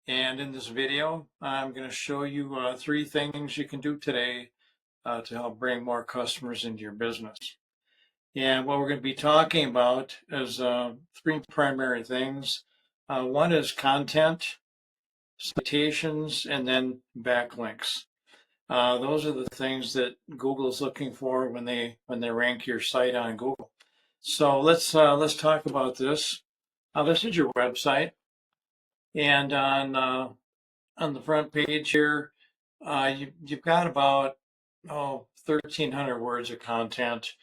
And in this video, I'm going to show you three things you can do today to help bring more customers into your business. And what we're going to be talking about is three primary things. One is content, citations, and then backlinks. Those are the things that Google is looking for when they rank your site on Google. So let's talk about this. This is your website, and on the front page here, you've got about 1,300 words of content.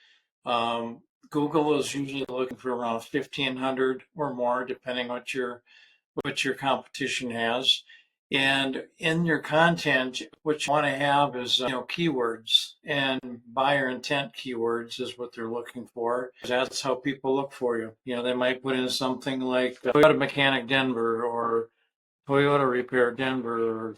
Um, Google is usually looking for around 1,500 or more, depending what your competition has. And in your content, what you want to have is keywords, and buyer intent keywords is what they're looking for. That's how people look for you. They might put in something like Toyota Mechanic Denver or Toyota Repair Denver or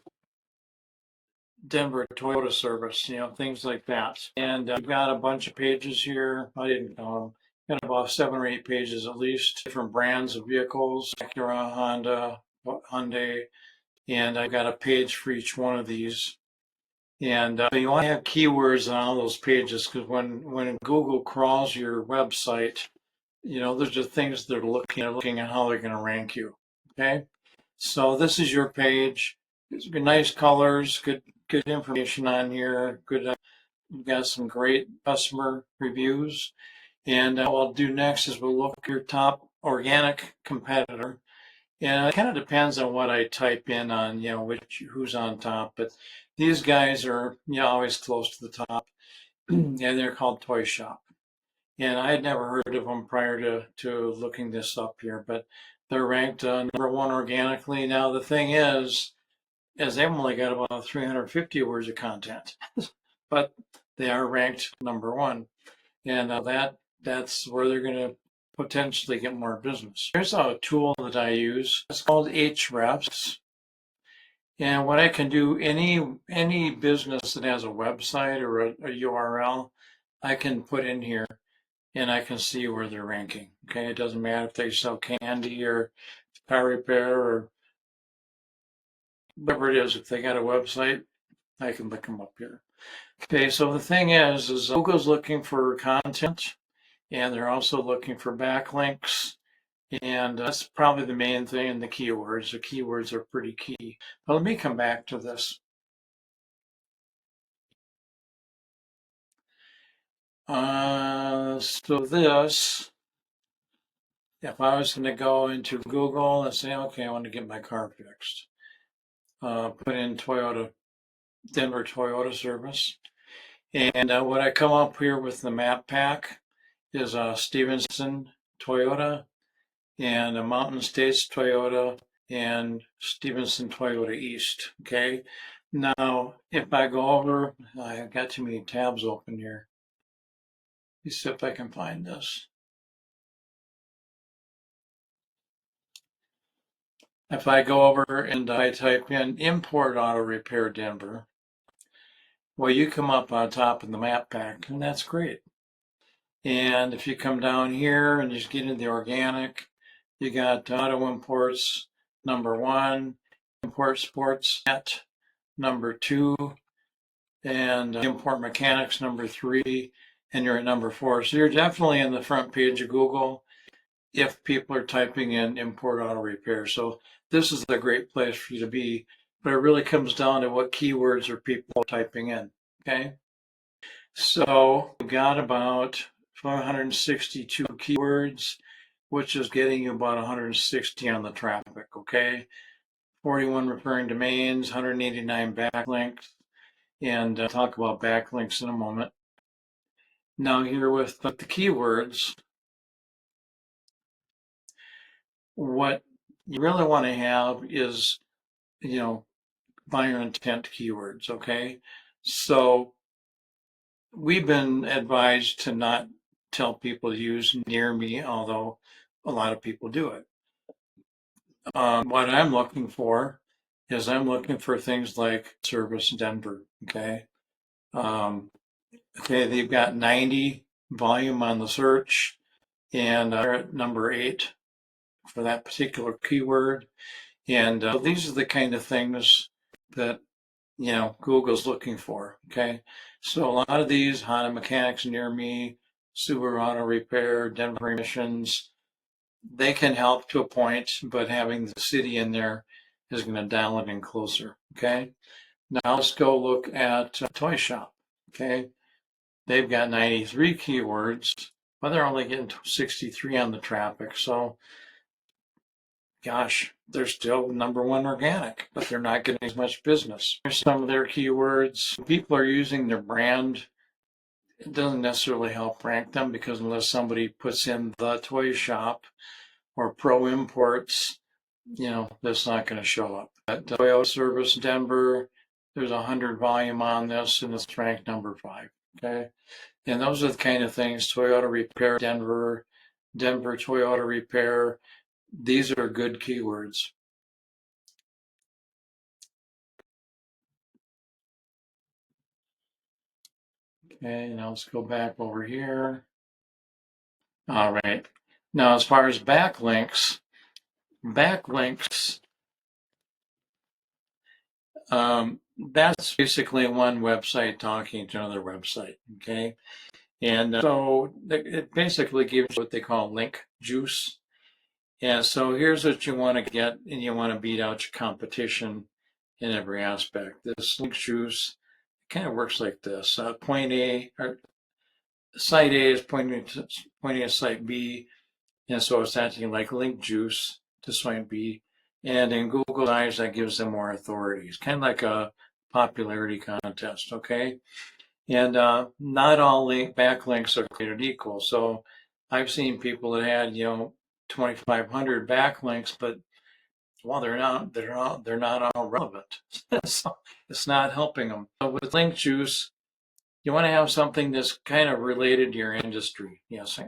Denver Toyota Service, things like that. And I've got a bunch of pages here. I didn't know. Got about 7 or 8 pages at least, different brands of vehicles, Acura, Honda, Hyundai, and I've got a page for each one of these. And you want to have keywords on all those pages, because when Google crawls your website, there's just things they're looking at how they're going to rank you. Okay, so this is your page. It's got nice colors, good information on here. Good, you've got some great customer reviews. And what I'll do next is we'll look at your top organic competitor. And it kind of depends on what I type in on, who's on top. But these guys are, always close to the top. And they're called Toy Shop. And I had never heard of them prior to looking this up here, but they're ranked number one organically. Now, the thing is they've only got about 350 words of content, but they are ranked number one. And that's where they're going to potentially get more business. Here's a tool that I use. It's called Ahrefs. And what I can do, any business that has a website or a URL, I can put in here and I can see where they're ranking. Okay, it doesn't matter if they sell candy or car repair or whatever it is. If they got a website, I can look them up here. Okay, so the thing is Google's looking for content, and they're also looking for backlinks, and that's probably the main thing in the keywords. The keywords are pretty key. But let me come back to this. So this, if I was going to go into Google and say, okay, I want to get my car fixed, put in Denver Toyota Service, and what I come up here with the map pack is Stevenson Toyota and a Mountain States Toyota and Stevenson Toyota East. Okay. Now, if I go over, I've got too many tabs open here. Let's see if I can find this. If I go over and I type in import auto repair Denver, well, you come up on top of the map pack, and that's great. And if you come down here and just get into the organic, you got auto imports number 1, import sports net number 2, and import mechanics number 3, and you're at number 4. So you're definitely in the front page of Google if people are typing in import auto repair. So this is a great place for you to be, but it really comes down to what keywords are people typing in. Okay, so we've got about 562 keywords, which is getting you about 160 on the traffic. Okay, 41 referring domains, 189 backlinks, and talk about backlinks in a moment. Now here with the keywords, what you really want to have is, buyer intent keywords. Okay, so we've been advised to not tell people to use near me, although a lot of people do it. What I'm looking for is I'm looking for things like Service Denver. Okay. Okay, they've got 90 volume on the search, and they're at number 8 for that particular keyword. And these are the kind of things that, Google's looking for. Okay. So a lot of these, Honda Mechanics Near Me, Subaru Auto Repair, Denver Emissions, they can help to a point, but having the city in there is going to dial it in closer. Okay. Now let's go look at Toy Shop. Okay. They've got 93 keywords, but they're only getting 63 on the traffic. So, gosh, they're still number one organic, but they're not getting as much business. Here's some of their keywords. People are using their brand. It doesn't necessarily help rank them because unless somebody puts in the toy shop or pro imports, that's not going to show up. At Toyota Service Denver, there's 100 volume on this, and it's ranked number 5. Okay. And those are the kind of things. Toyota Repair Denver, Denver Toyota Repair. These are good keywords. Okay, now let's go back over here. All right. Now, as far as backlinks, that's basically one website talking to another website. Okay. And so it basically gives you what they call link juice. And so here's what you want to get, and you want to beat out your competition in every aspect. This link juice kind of works like this. Point A, or site A is pointing to site B, and so it's acting like link juice to site B. And in Google's eyes, that gives them more authority. It's kind of like a popularity contest, okay? And not all backlinks are created equal. So I've seen people that had 2,500 backlinks, but well, they're not all relevant. So it's not helping them. So with link juice, you want to have something that's kind of related to your industry. Yes,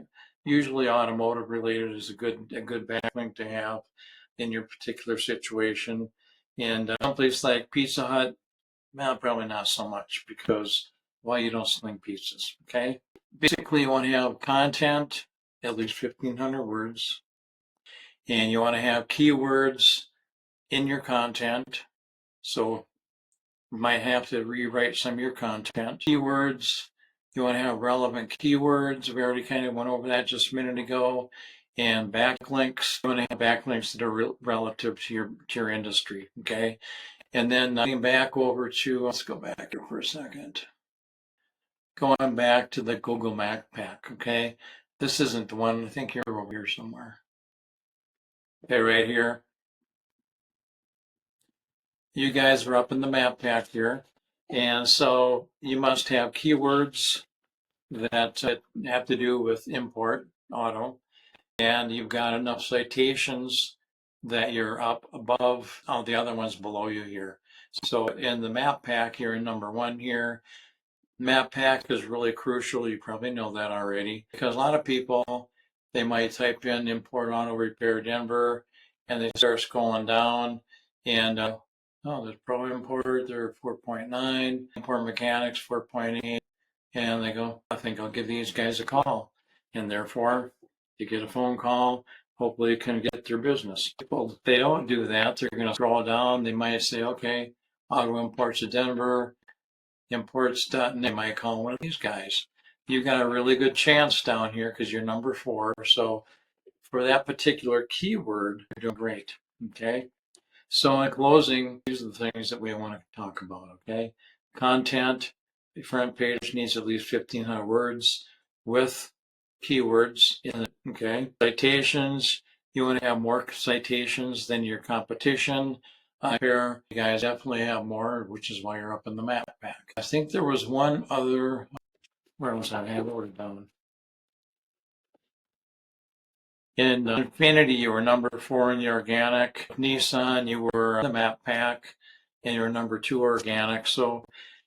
usually automotive related is a good backlink to have in your particular situation. And someplace like Pizza Hut, well, probably not so much because you don't sling pizzas. Okay. Basically, you want to have content, at least 1,500 words, and you want to have keywords in your content. So you might have to rewrite some of your content. Keywords, you want to have relevant keywords. We already kind of went over that just a minute ago. And backlinks, you want to have backlinks that are relative to your industry. Okay. And then getting back over to, let's go back here for a second. Going back to the Google Map Pack. Okay. This isn't the one. I think you're over here somewhere. Okay, right here. You guys are up in the map pack here. And so you must have keywords that have to do with import auto. And you've got enough citations that you're up above all the other ones below you here. So in the map pack here in number 1 here, map pack is really crucial. You probably know that already because a lot of people, they might type in import auto repair Denver and they start scrolling down and there's pro import, they're 4.9, import mechanics 4.8, and they go, I think I'll give these guys a call. And therefore, you get a phone call, hopefully you can get their business. Well, if they don't do that, they're going to scroll down. They might say, okay, auto imports to Denver, imports.net. They might call one of these guys. You've got a really good chance down here because you're number 4. So for that particular keyword, you're doing great. Okay. So in closing, these are the things that we want to talk about. Okay. Content, the front page needs at least 1,500 words with keywords in it. Okay. Citations, you want to have more citations than your competition. Here, you guys definitely have more, which is why you're up in the map pack. I think there was one other, where was I? I have it down. In Infiniti, you were number 4 in the organic. Nissan, you were in the map pack, and you were number 2 organic. So,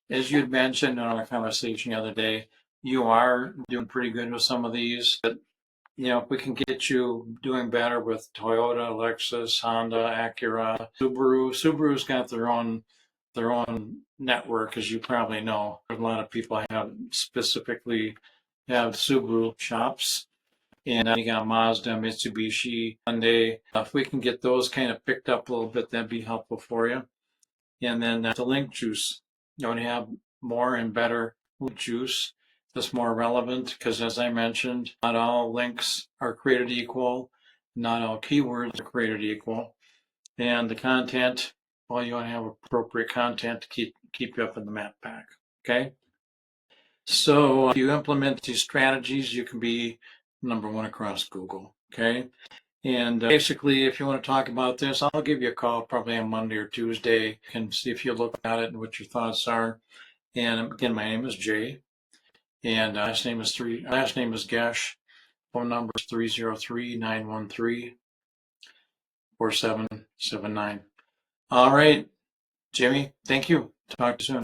as you'd mentioned in our conversation the other day, you are doing pretty good with some of these. But if we can get you doing better with Toyota, Lexus, Honda, Acura, Subaru's got their own network, as you probably know. A lot of people have specifically have Subaru shops. And you got Mazda, Mitsubishi, Hyundai. If we can get those kind of picked up a little bit, that'd be helpful for you. And then the link juice. You want to have more and better link juice that's more relevant because, as I mentioned, not all links are created equal, not all keywords are created equal, and the content. Well, you want to have appropriate content to keep you up in the map pack. Okay. So if you implement these strategies, you can be number one across Google. Okay. And basically, if you want to talk about this, I'll give you a call probably on Monday or Tuesday and see if you look at it and what your thoughts are. And again, my name is Jay, and last name is Gesh. Phone number is 303-913-4779. All right, Jimmy, thank you. Talk to you soon.